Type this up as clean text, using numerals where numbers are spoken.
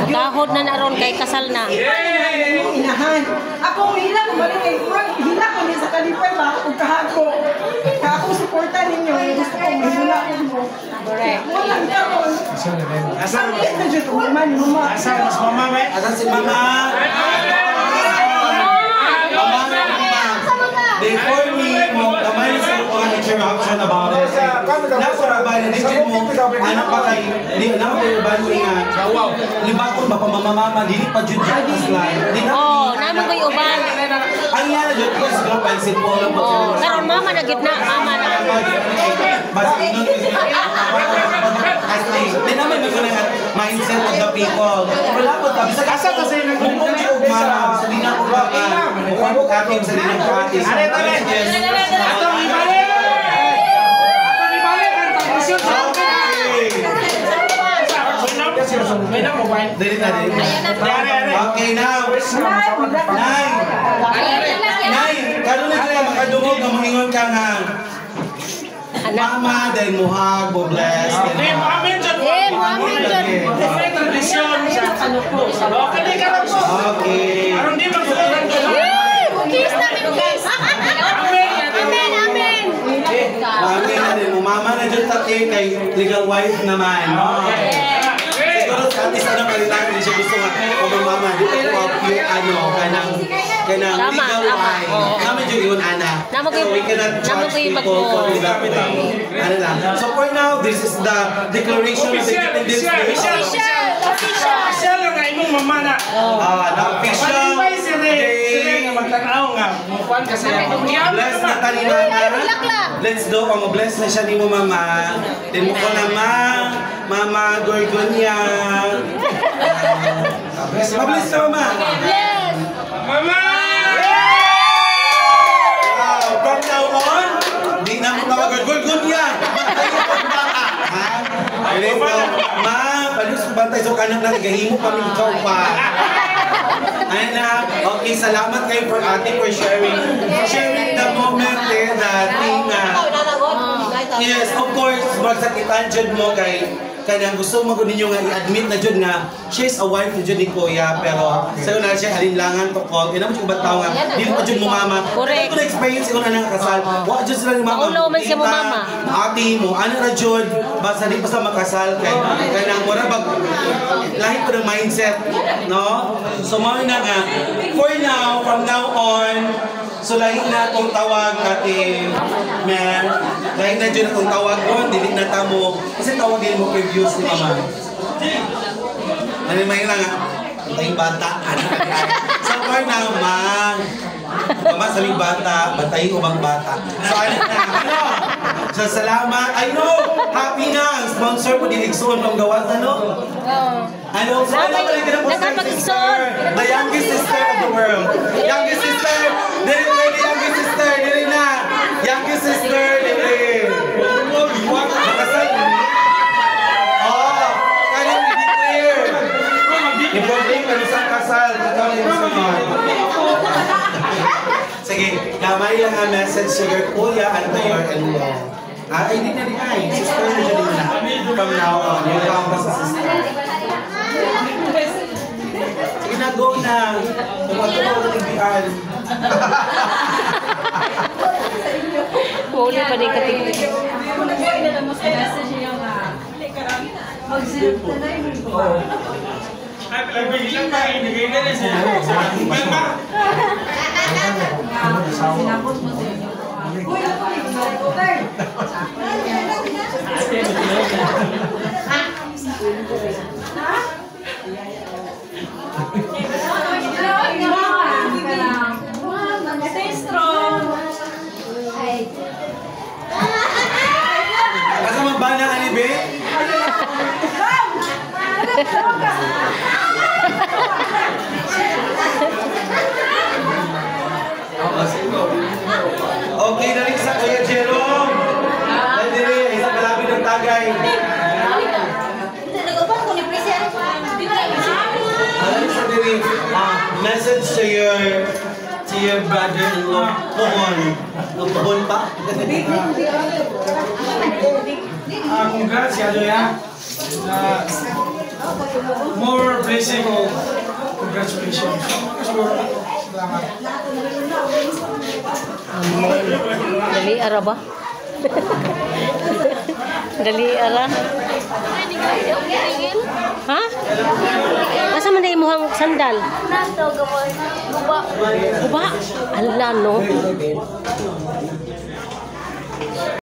Kahod na naron kay kasal na. Inahan. Ako hila ko balik kay Kurang. Hila ko niya sa kalipay ba? Kung kahako. Ako suporta ninyo. Gusto ko mahula ko mo. Correct. Walang karon. Asan na dyan ko naman. Asan mas mama ba? Asan si mama? Before me, mo kamay sa mga interaction about it. Nasa ba na dito mo anak pa kay di na ko ba mo nga. Lima ko ba pamamama dili pa jud as line. Oh, namo koy uban. Ang yana jud ko sa pansin po lang Oh, karon mama na gitna, mama na. Bas inon di naman magkunan mindset of the people. Wala po tabi sa kasa kasi nagmumong og mama sa dina ko ba. Kung ating sa dina ko ating. Atong ibalik! Atong ibalik ang transisyon sa okay, now. Nay, karon na kaya makadungog na moingon ka nga. Mama, dahil muhag, mo bless. Muhammad John. May tradisyon sa ano po. Okay, karap po. Okay. Aron di magsulat ka na. Kiss na, kiss. Amen, amen. Mami na din mo. Mama na dyan taki kay legal wife naman. Siguro sa atis na palitan, hindi siya gusto nga. O mama, di ko yung ano, kanang legal wife. Kami dyan yun, Ana. So we cannot judge people for that way. Ano lang. So for now, this is the Declaration of Independence Day. Official lang ay mong mama na. The official day. Magtanaw nga. Mukuan kasi. Bless na kanina na. Let's do. Kung bless na siya ni mo mama. Then mo ko naman. Mama Gorgonia. Mabless ka mama. Mama! Wow. From now on, di na mo tawag Gorgonia. Bantay ko pag baka. Ma, palos ko bantay so kanak na gahimo kami ikaw pa. Ayan na. Okay, salamat kayo for ate for sharing the moment there that yes, of course, magsakitan dyan mo kay kanang gusto mo ninyo nga i-admit na dyan nga she's a wife na dyan ni Kuya pero sa'yo na siya halinlangan to call kaya naman siya ba tao nga dili pa dyan mo mama correct ko na experience ko na nang kasal wa dyan sila ni mama maulo man siya mo mama ate mo ano na dyan basta di pa sa makasal kay kanang wala bag lahi ko ng mindset no so mao na nga for now from now on so lahi na itong tawag ating man lahi na dyan itong tawag ko dili na tamo kasi tawag din mo previews ni mama ano may lang tayong bata so for now mama saling bata batayin ko bang bata so ano na so salamat I know happy na sponsor ko din Igsoon pang gawas ano and also ano pala ka na sister the youngest sister of the world youngest sister dili youngest sister dili na youngest sister dili makasal kaya i-declare i-problem ka sa kasal ikaw na yung sunod sige kamay lang ang message sa your kuya and to your in-law ay di na rin ay sister na dyan na from now on yung tawag ka sa sister sige na go na tumatawa ko ng bihan Huli pa din katigil. Stay strong. Asa magbana ani be? Okay, dali sa Kuya Jerome. Dali, isa kalabi ng tagay. Dali sa diri. Message to your brother-in-law. Pohon. Pohon pa? Congrats, ya, More blessing o congratulations. Salamat. Amen. Dali ara ba? Dali ara. Ha? Asa man na imuhang sandal? Guba. Ala no.